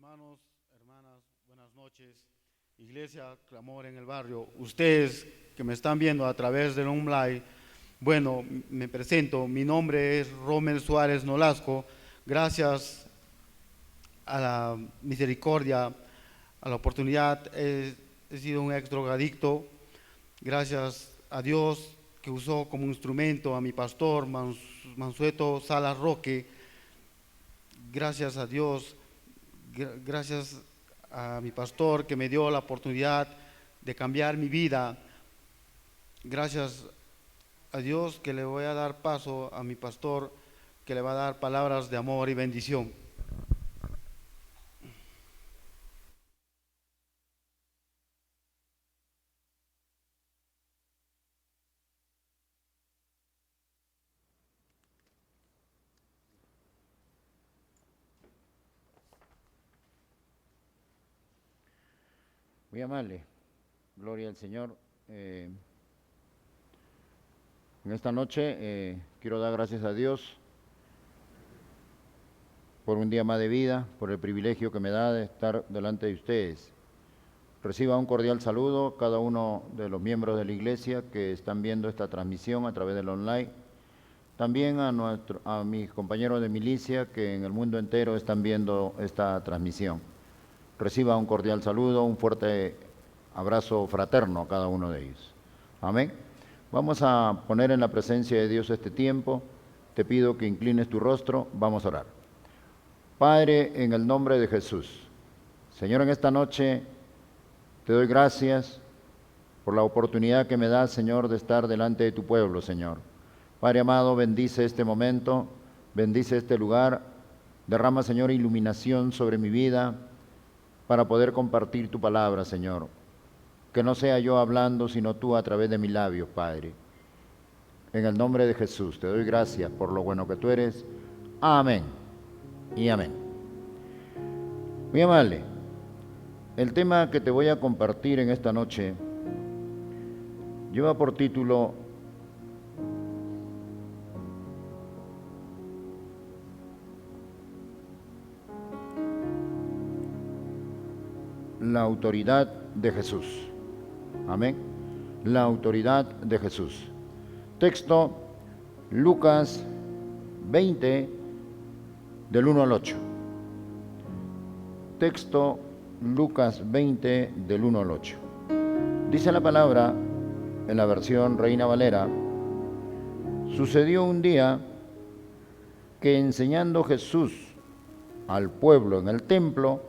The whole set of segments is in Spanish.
Hermanos, hermanas, buenas noches. Iglesia Clamor en el Barrio. Ustedes que me están viendo a través del online, bueno, me presento. Mi nombre es Rommel Suárez Nolasco. Gracias a la misericordia, a la oportunidad, he sido un ex drogadicto. Gracias a Dios que usó como instrumento a mi pastor Mansueto Salas Roque. Gracias a Dios. Gracias a mi pastor que me dio la oportunidad de cambiar mi vida. Gracias a Dios que le voy a dar paso a mi pastor que le va a dar palabras de amor y bendición. Muy amable, gloria al Señor. En esta noche quiero dar gracias a Dios por un día más de vida, por el privilegio que me da de estar delante de ustedes. Reciba un cordial saludo cada uno de los miembros de la iglesia que están viendo esta transmisión a través del online. También a mis compañeros de milicia que en el mundo entero están viendo esta transmisión. Reciba un cordial saludo, un fuerte abrazo fraterno a cada uno de ellos. Amén. Vamos a poner en la presencia de Dios este tiempo. Te pido que inclines tu rostro. Vamos a orar. Padre, en el nombre de Jesús. Señor, en esta noche te doy gracias por la oportunidad que me das, Señor, de estar delante de tu pueblo, Señor. Padre amado, bendice este momento, bendice este lugar. Derrama, Señor, iluminación sobre mi vida para poder compartir tu palabra, Señor. Que no sea yo hablando, sino tú a través de mis labios, Padre. En el nombre de Jesús, te doy gracias por lo bueno que tú eres. Amén y amén. Muy amable, el tema que te voy a compartir en esta noche lleva por título la autoridad de Jesús. Amén. La autoridad de Jesús. Texto, Lucas 20, del 1 al 8. Texto, Lucas 20, del 1 al 8. Dice la palabra, en la versión Reina Valera: sucedió un día que enseñando Jesús al pueblo en el templo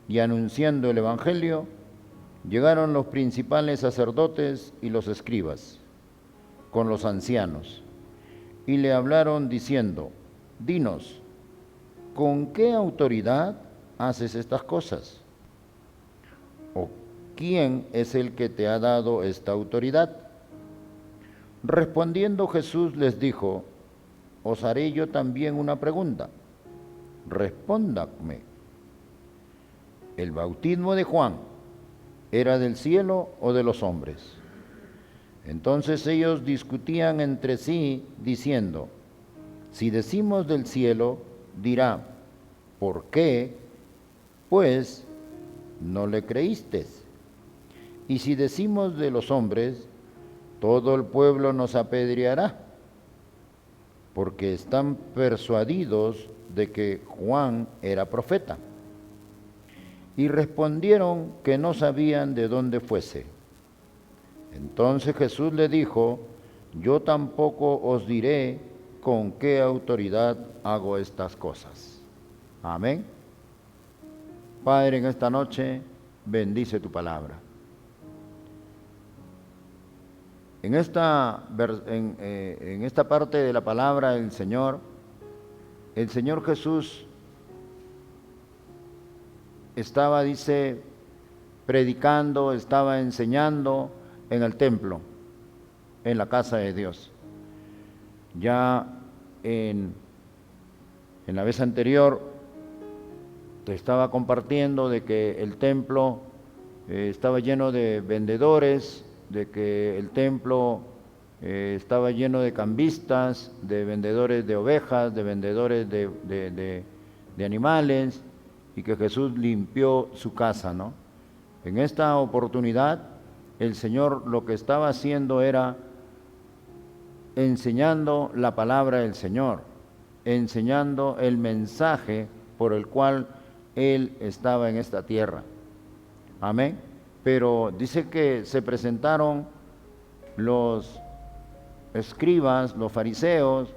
y anunciando el evangelio, llegaron los principales sacerdotes y los escribas con los ancianos y le hablaron diciendo: dinos, ¿con qué autoridad haces estas cosas? ¿O quién es el que te ha dado esta autoridad? Respondiendo Jesús les dijo: os haré yo también una pregunta. Respóndame. ¿El bautismo de Juan era del cielo o de los hombres? Entonces ellos discutían entre sí, diciendo: si decimos del cielo, dirá, ¿por qué, pues, no le creísteis? Y si decimos de los hombres, todo el pueblo nos apedreará, porque están persuadidos de que Juan era profeta. Y respondieron que no sabían de dónde fuese. Entonces Jesús le dijo: yo tampoco os diré con qué autoridad hago estas cosas. Amén. Padre, en esta noche bendice tu palabra. En esta parte de la palabra del Señor, el Señor Jesús estaba, dice, predicando, estaba enseñando en el templo, en la casa de Dios. Ya en la vez anterior te estaba compartiendo de que el templo estaba lleno de vendedores, de que el templo estaba lleno de cambistas, de vendedores de ovejas, de vendedores de animales, y que Jesús limpió su casa, ¿no? En esta oportunidad, el Señor lo que estaba haciendo era enseñando la palabra del Señor, enseñando el mensaje por el cual Él estaba en esta tierra. Amén. Pero dice que se presentaron los escribas, los fariseos,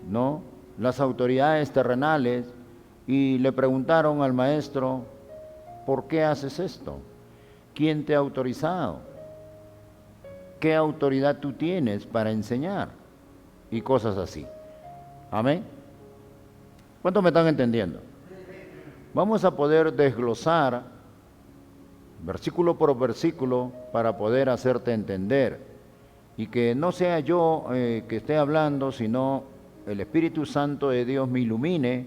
¿no?, las autoridades terrenales, y le preguntaron al maestro: ¿por qué haces esto? ¿Quién te ha autorizado? ¿Qué autoridad tú tienes para enseñar? Y cosas así. Amén. ¿Cuántos me están entendiendo? Vamos a poder desglosar versículo por versículo para poder hacerte entender, y que no sea yo que esté hablando, sino el Espíritu Santo de Dios me ilumine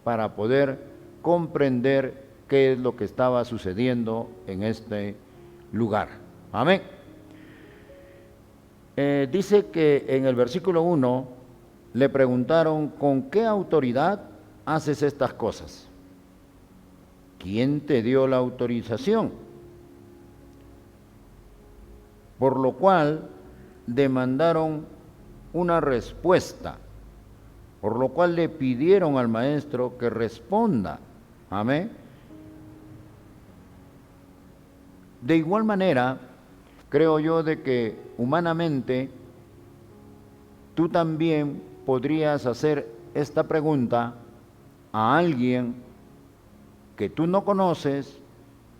para poder comprender qué es lo que estaba sucediendo en este lugar. Amén. Dice que en el versículo 1 le preguntaron: ¿con qué autoridad haces estas cosas? ¿Quién te dio la autorización? Por lo cual demandaron una respuesta, por lo cual le pidieron al maestro que responda. Amén. De igual manera, creo yo de que humanamente tú también podrías hacer esta pregunta a alguien que tú no conoces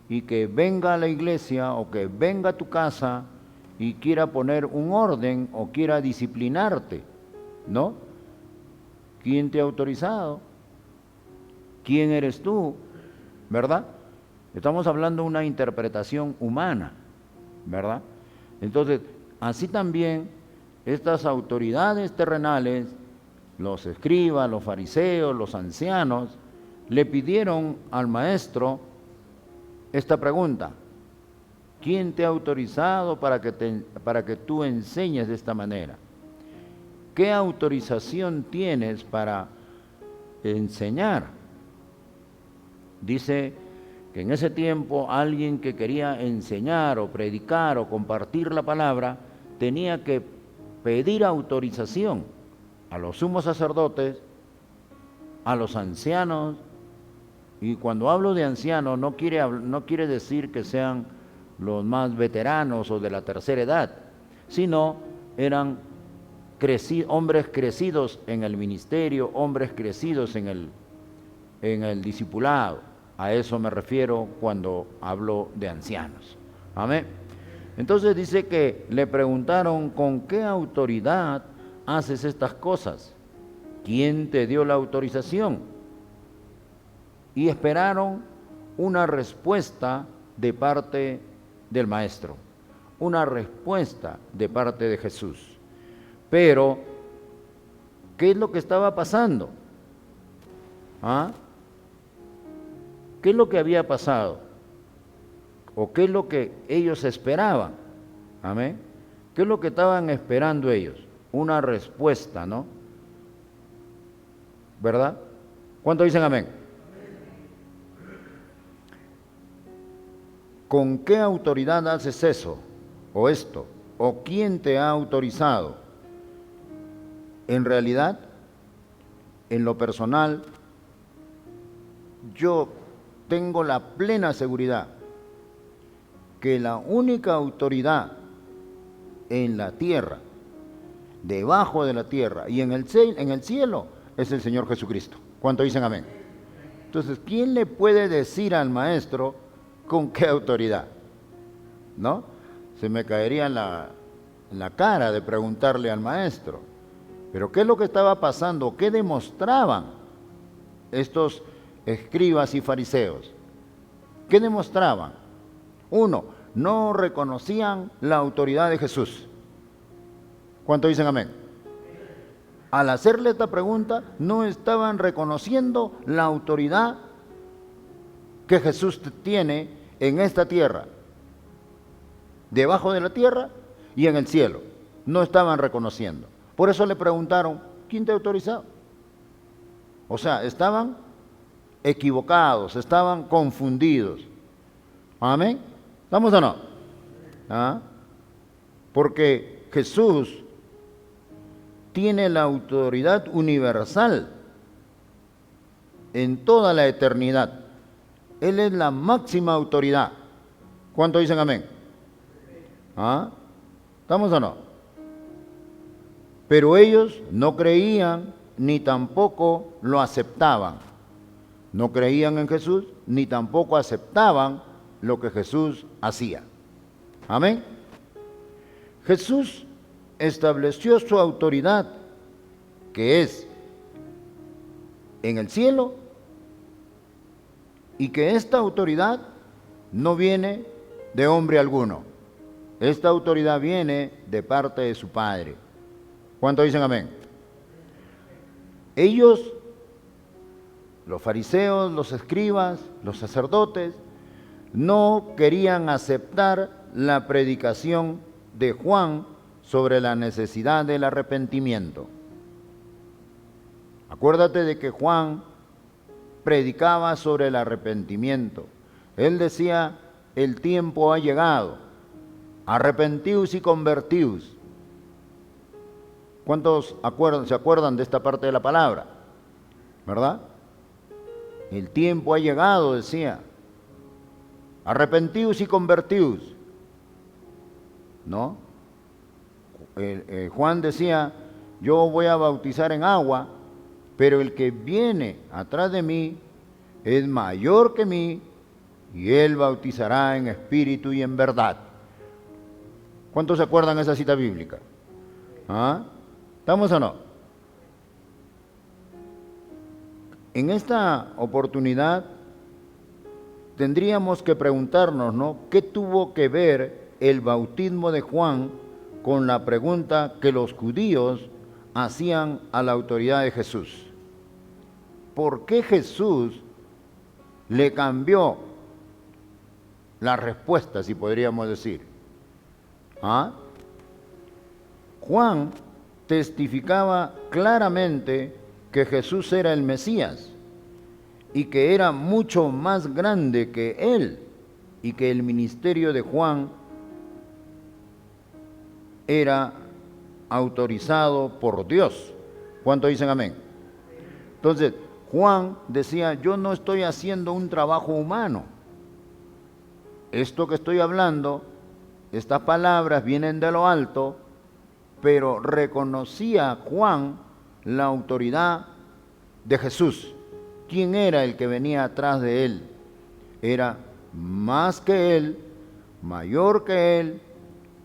y que venga a la iglesia o que venga a tu casa y quiera poner un orden o quiera disciplinarte, ¿no? ¿Quién te ha autorizado? ¿Quién eres tú? ¿Verdad? Estamos hablando de una interpretación humana, ¿verdad? Entonces, así también estas autoridades terrenales, los escribas, los fariseos, los ancianos, le pidieron al maestro esta pregunta: ¿quién te ha autorizado para que tú enseñes de esta manera? ¿Qué autorización tienes para enseñar? Dice que en ese tiempo alguien que quería enseñar o predicar o compartir la palabra tenía que pedir autorización a los sumos sacerdotes, a los ancianos. Y cuando hablo de ancianos no quiere decir que sean los más veteranos o de la tercera edad, sino eran hombres crecidos en el ministerio, hombres crecidos en el discipulado. A eso me refiero cuando hablo de ancianos. Amén. Entonces dice que le preguntaron: ¿con qué autoridad haces estas cosas? ¿Quién te dio la autorización? Y esperaron una respuesta de parte del maestro, una respuesta de parte de Jesús. Pero, ¿qué es lo que estaba pasando? ¿Ah? ¿Qué es lo que había pasado? ¿O qué es lo que ellos esperaban? ¿Amén? ¿Qué es lo que estaban esperando ellos? Una respuesta, ¿no? ¿Verdad? ¿Cuántos dicen amén? ¿Con qué autoridad haces eso o esto? ¿O quién te ha autorizado? En realidad, en lo personal, yo tengo la plena seguridad que la única autoridad en la tierra, debajo de la tierra y en el cielo es el Señor Jesucristo. ¿Cuántos dicen amén? Entonces, ¿quién le puede decir al maestro con qué autoridad? ¿No? Se me caería en la cara de preguntarle al maestro. Pero ¿qué es lo que estaba pasando? ¿Qué demostraban estos escribas y fariseos? ¿Qué demostraban? Uno, no reconocían la autoridad de Jesús. ¿Cuántos dicen amén? Al hacerle esta pregunta, no estaban reconociendo la autoridad que Jesús tiene en esta tierra, debajo de la tierra y en el cielo. No estaban reconociendo. Por eso le preguntaron: ¿quién te ha autorizado? O sea, estaban equivocados, estaban confundidos. ¿Amén? ¿Estamos o no? ¿Ah? Porque Jesús tiene la autoridad universal en toda la eternidad. Él es la máxima autoridad. ¿Cuánto dicen amén? ¿Ah? ¿Estamos o no? Pero ellos no creían ni tampoco lo aceptaban. No creían en Jesús ni tampoco aceptaban lo que Jesús hacía. Amén. Jesús estableció su autoridad, que es en el cielo, y que esta autoridad no viene de hombre alguno. Esta autoridad viene de parte de su Padre. ¿Cuántos dicen amén? Ellos, los fariseos, los escribas, los sacerdotes, no querían aceptar la predicación de Juan sobre la necesidad del arrepentimiento. Acuérdate de que Juan predicaba sobre el arrepentimiento. Él decía, el tiempo ha llegado, arrepentíos y convertíos. ¿Cuántos se acuerdan de esta parte de la palabra? ¿Verdad? El tiempo ha llegado, decía. Arrepentíos y convertíos. ¿No? Juan decía, yo voy a bautizar en agua, pero el que viene atrás de mí es mayor que mí, y él bautizará en espíritu y en verdad. ¿Cuántos se acuerdan de esa cita bíblica? ¿Ah? ¿Estamos o no? En esta oportunidad tendríamos que preguntarnos, ¿no? ¿Qué tuvo que ver el bautismo de Juan con la pregunta que los judíos hacían a la autoridad de Jesús? ¿Por qué Jesús le cambió la respuesta, si podríamos decir? ¿Ah? Juan testificaba claramente que Jesús era el Mesías y que era mucho más grande que él, y que el ministerio de Juan era autorizado por Dios. ¿Cuántos dicen amén? Entonces, Juan decía, yo no estoy haciendo un trabajo humano. Esto que estoy hablando, estas palabras vienen de lo alto, pero reconocía Juan la autoridad de Jesús. ¿Quién era el que venía atrás de él? Era más que él, mayor que él,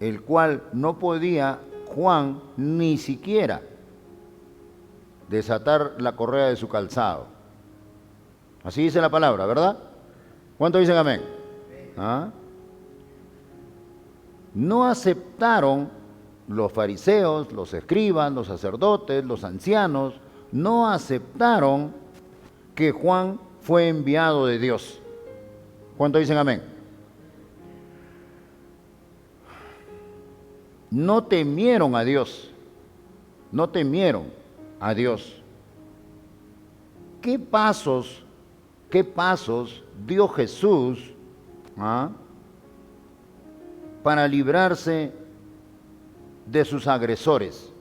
el cual no podía Juan ni siquiera desatar la correa de su calzado. Así dice la palabra, ¿verdad? ¿Cuántos dicen amén? ¿Ah? No aceptaron los fariseos, los escribas, los sacerdotes, los ancianos, no aceptaron que Juan fue enviado de Dios. ¿Cuántos dicen amén? No temieron a Dios, no temieron a Dios. ¿Qué pasos dio Jesús para librarse de sus agresores,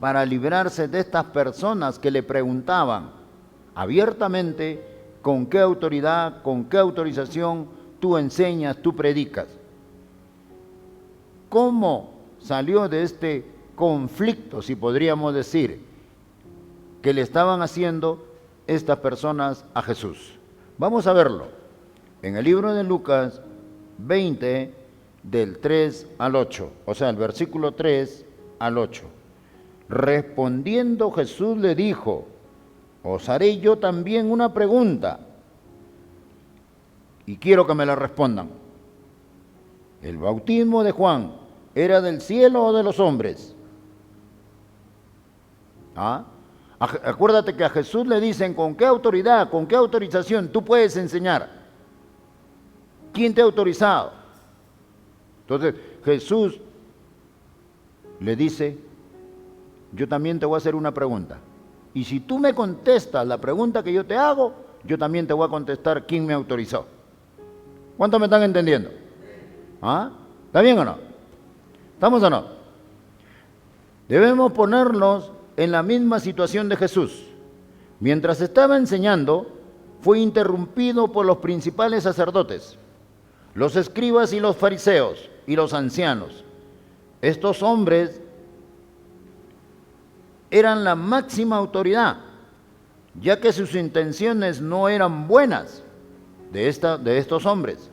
para librarse de estas personas que le preguntaban abiertamente con qué autoridad, con qué autorización tú enseñas, tú predicas? ¿Cómo salió de este conflicto, si podríamos decir, que le estaban haciendo estas personas a Jesús? Vamos a verlo en el libro de Lucas 20, del 3 al 8, o sea, el versículo 3 al 8. Respondiendo Jesús le dijo, os haré yo también una pregunta, y quiero que me la respondan. ¿El bautismo de Juan era del cielo o de los hombres? ¿Ah? Acuérdate que a Jesús le dicen, ¿con qué autoridad, con qué autorización tú puedes enseñar? ¿Quién te ha autorizado? Entonces Jesús le dice, yo también te voy a hacer una pregunta. Y si tú me contestas la pregunta que yo te hago, yo también te voy a contestar quién me autorizó. ¿Cuántos me están entendiendo? ¿Ah? ¿Está bien o no? ¿Estamos o no? Debemos ponernos en la misma situación de Jesús. Mientras estaba enseñando, fue interrumpido por los principales sacerdotes, los escribas y los fariseos y los ancianos. Estos hombres eran la máxima autoridad, ya que sus intenciones no eran buenas de estos hombres.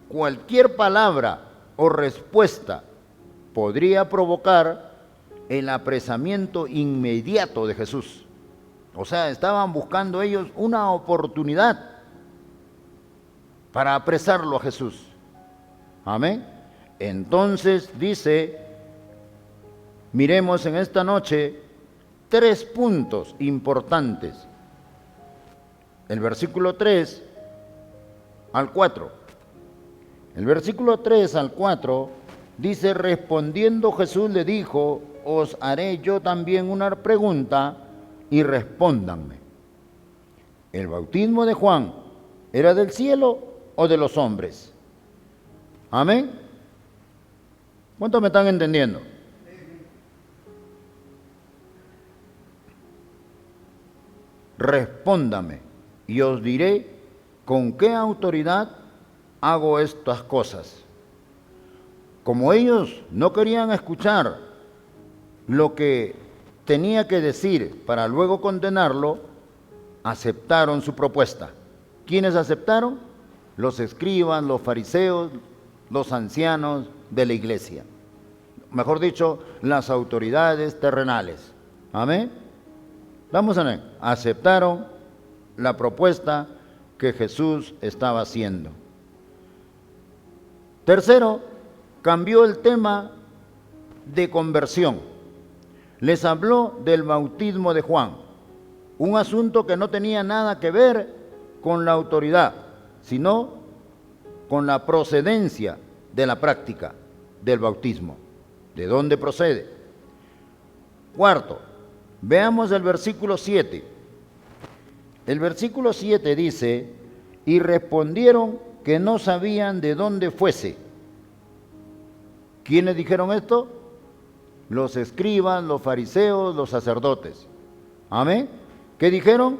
Cualquier palabra o respuesta podría provocar el apresamiento inmediato de Jesús. O sea, estaban buscando ellos una oportunidad para apresarlo a Jesús. Amén. Entonces dice, miremos en esta noche 3 puntos importantes. El versículo 3 al 4. El versículo 3 al 4 dice, respondiendo Jesús le dijo, os haré yo también una pregunta y respóndanme. ¿El bautismo de Juan era del cielo o de los hombres? Amén. ¿Cuántos me están entendiendo? Respóndame y os diré con qué autoridad hago estas cosas. Como ellos no querían escuchar lo que tenía que decir para luego condenarlo, aceptaron su propuesta. ¿Quiénes aceptaron? Los escribas, los fariseos, los ancianos de la iglesia. Mejor dicho, las autoridades terrenales. Amén. Vamos a ver. Aceptaron la propuesta que Jesús estaba haciendo. Tercero, cambió el tema de conversión. Les habló del bautismo de Juan, un asunto que no tenía nada que ver con la autoridad, sino con la procedencia de la práctica del bautismo. ¿De dónde procede? Cuarto, veamos el versículo 7. El versículo 7 dice, y respondieron que no sabían de dónde fuese. ¿Quiénes dijeron esto? Los escribas, los fariseos, los sacerdotes. Amén. ¿Qué dijeron?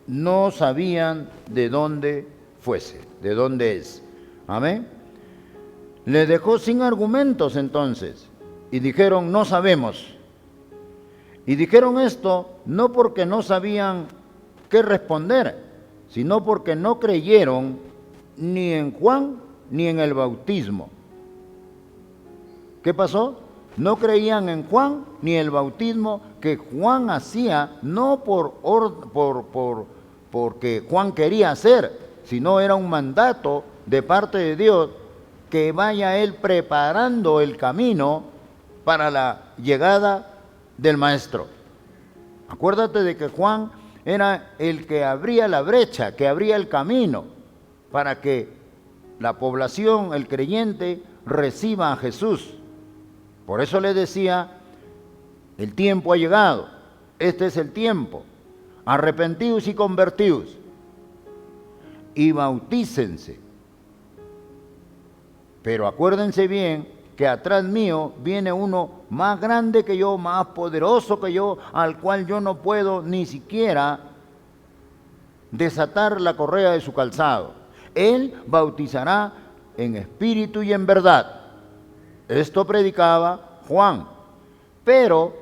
No sabían de dónde fuese, de dónde es. Amén. Le dejó sin argumentos entonces y dijeron, no sabemos. Y dijeron esto no porque no sabían qué responder, sino porque no creyeron ni en Juan ni en el bautismo. ¿Qué pasó? No creían en Juan ni el bautismo que Juan hacía, no porque Juan quería hacer, sino era un mandato de parte de Dios que vaya él preparando el camino para la llegada del Maestro. Acuérdate de que Juan era el que abría la brecha, que abría el camino para que la población, el creyente, reciba a Jesús. Por eso le decía, el tiempo ha llegado, este es el tiempo, arrepentidos y convertidos, y bautícense. Pero acuérdense bien que atrás mío viene uno más grande que yo, más poderoso que yo, al cual yo no puedo ni siquiera desatar la correa de su calzado. Él bautizará en espíritu y en verdad. Esto predicaba Juan, pero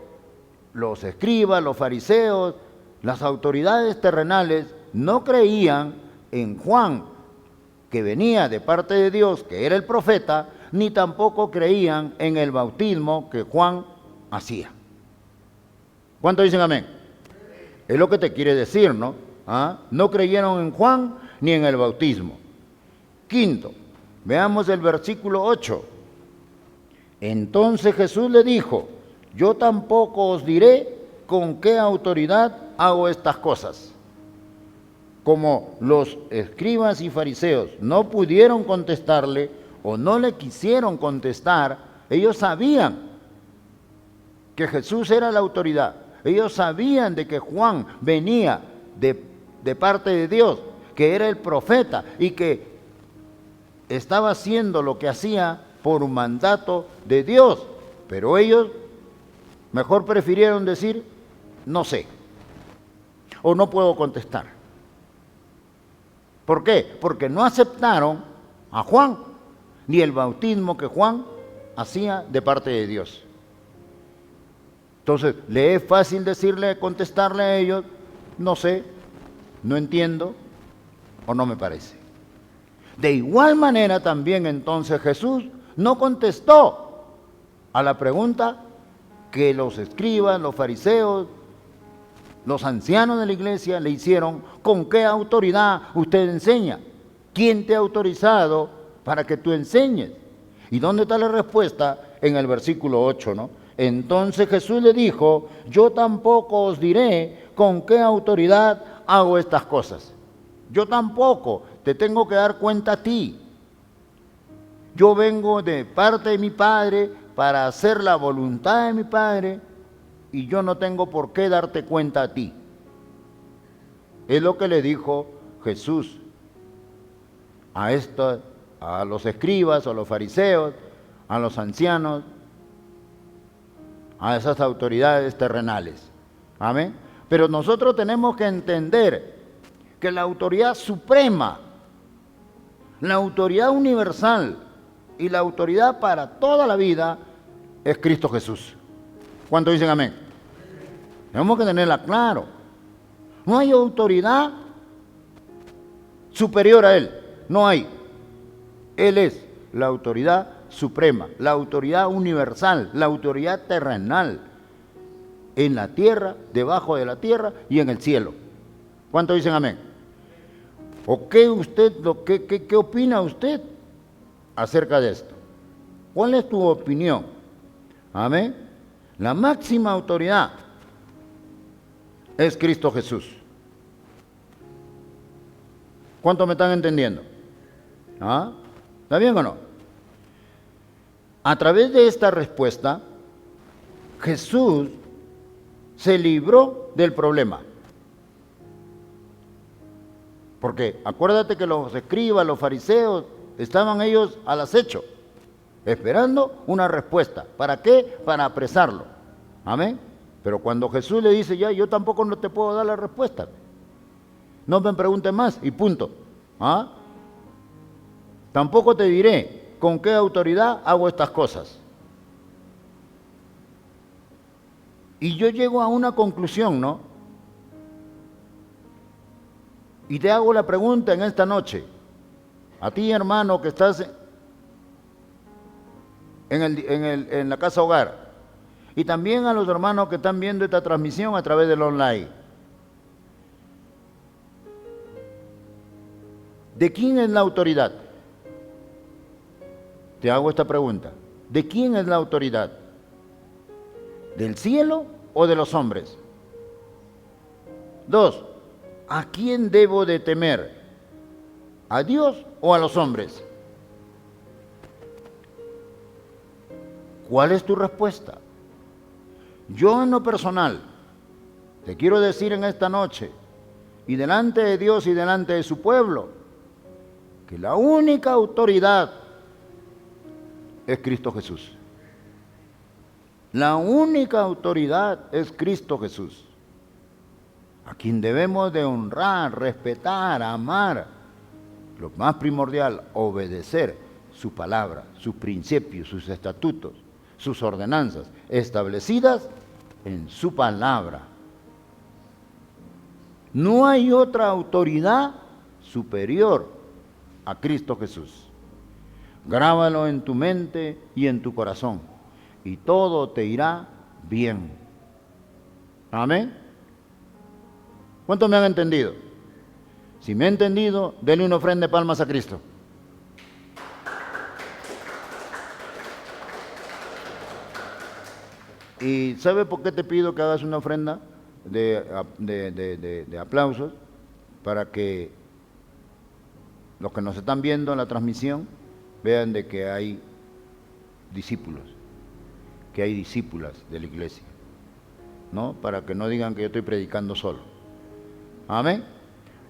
los escribas, los fariseos, las autoridades terrenales no creían en Juan, que venía de parte de Dios, que era el profeta, ni tampoco creían en el bautismo que Juan hacía. ¿Cuántos dicen amén? Es lo que te quiere decir, ¿no? No creyeron en Juan ni en el bautismo. Quinto, veamos el versículo 8. Entonces Jesús le dijo, yo tampoco os diré con qué autoridad hago estas cosas. Como los escribas y fariseos no pudieron contestarle o no le quisieron contestar, ellos sabían que Jesús era la autoridad. Ellos sabían de que Juan venía de parte de Dios, que era el profeta y que estaba haciendo lo que hacía por un mandato de Dios. Pero ellos mejor prefirieron decir, no sé, o no puedo contestar. ¿Por qué? Porque no aceptaron a Juan, ni el bautismo que Juan hacía de parte de Dios. Entonces, le es fácil contestarle a ellos, no sé, no entiendo o no me parece. De igual manera también entonces Jesús no contestó a la pregunta que los escribas, los fariseos, los ancianos de la iglesia le hicieron: ¿con qué autoridad usted enseña? ¿Quién te ha autorizado para que tú enseñes? ¿Y dónde está la respuesta? En el versículo 8, ¿no? Entonces Jesús le dijo: yo tampoco os diré con qué autoridad hago estas cosas. Yo tampoco te tengo que dar cuenta a ti. Yo vengo de parte de mi Padre para hacer la voluntad de mi Padre y yo no tengo por qué darte cuenta a ti. Es lo que le dijo Jesús a los escribas, a los fariseos, a los ancianos, a esas autoridades terrenales. Amén. Pero nosotros tenemos que entender que la autoridad suprema, la autoridad universal y la autoridad para toda la vida es Cristo Jesús. ¿Cuántos dicen amén? Tenemos que tenerla claro. No hay autoridad superior a Él, no hay. Él es la autoridad suprema, la autoridad universal, la autoridad terrenal, en la tierra, debajo de la tierra y en el cielo. ¿Cuántos dicen amén? ¿O qué opina usted acerca de esto? ¿Cuál es tu opinión? Amén. La máxima autoridad es Cristo Jesús. ¿Cuántos me están entendiendo? ¿Ah? ¿Está bien o no? A través de esta respuesta, Jesús se libró del problema. Porque acuérdate que los escribas, los fariseos, estaban ellos al acecho, esperando una respuesta. ¿Para qué? Para apresarlo. Amén. Pero cuando Jesús le dice: ya, yo tampoco no te puedo dar la respuesta, no me preguntes más y punto. ¿Ah? Tampoco te diré con qué autoridad hago estas cosas. Y yo llego a una conclusión, ¿no? Y te hago la pregunta en esta noche, a ti, hermano, que estás en la casa hogar, y también a los hermanos que están viendo esta transmisión a través del online. ¿De quién es la autoridad? Te hago esta pregunta. ¿De quién es la autoridad? ¿Del cielo o de los hombres? 2. ¿A quién debo de temer? ¿A Dios o a los hombres? ¿Cuál es tu respuesta? Yo en lo personal te quiero decir en esta noche, y delante de Dios y delante de su pueblo, que la única autoridad es Cristo Jesús. La única autoridad es Cristo Jesús, a quien debemos de honrar, respetar, amar. Lo más primordial, obedecer su palabra, sus principios, sus estatutos, sus ordenanzas establecidas en su palabra. No hay otra autoridad superior a Cristo Jesús. Grábalo en tu mente y en tu corazón, y todo te irá bien. Amén. ¿Cuántos me han entendido? Si me han entendido, denle una ofrenda de palmas a Cristo. ¿Y sabe por qué te pido que hagas una ofrenda de aplausos? Para que los que nos están viendo en la transmisión vean de que hay discípulos, que hay discípulas de la iglesia. ¿no? Para que no digan que yo estoy predicando solo. Amén.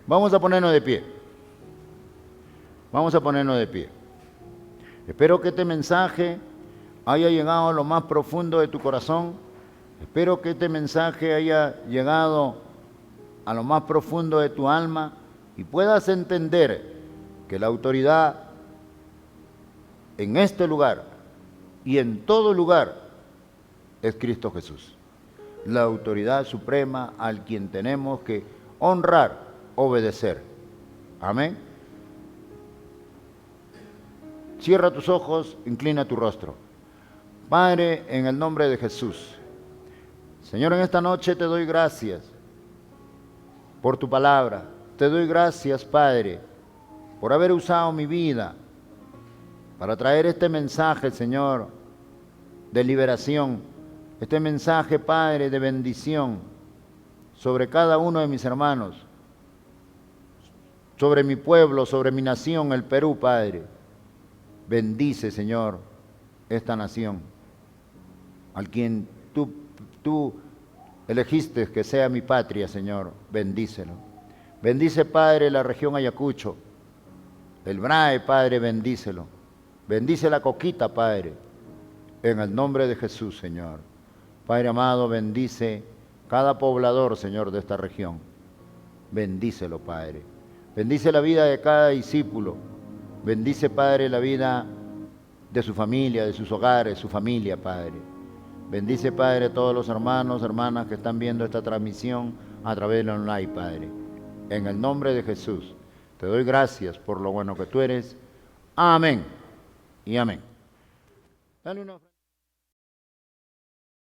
Vamos a ponernos de pie. Vamos a ponernos de pie. Espero que este mensaje haya llegado a lo más profundo de tu corazón. Espero que este mensaje haya llegado a lo más profundo de tu alma y puedas entender que la autoridad en este lugar y en todo lugar es Cristo Jesús. La autoridad suprema al quien tenemos que honrar, obedecer. Amén. Cierra tus ojos, inclina tu rostro. Padre, en el nombre de Jesús. Señor, en esta noche te doy gracias por tu palabra. Te doy gracias, Padre, por haber usado mi vida para traer este mensaje, Señor, de liberación. Este mensaje, Padre, de bendición sobre cada uno de mis hermanos, sobre mi pueblo, sobre mi nación, el Perú, Padre. Bendice, Señor, esta nación, al quien tú elegiste que sea mi patria, Señor. Bendícelo. Bendice, Padre, la región Ayacucho, el BRAE, Padre, bendícelo. Bendice la Coquita, Padre, en el nombre de Jesús, Señor. Padre amado, bendice cada poblador, Señor, de esta región. Bendícelo, Padre. Bendice la vida de cada discípulo. Bendice, Padre, la vida de su familia, de sus hogares, su familia, Padre. Bendice, Padre, todos los hermanos, hermanas que están viendo esta transmisión a través del online, Padre. En el nombre de Jesús, te doy gracias por lo bueno que tú eres. Amén y amén. Dale una...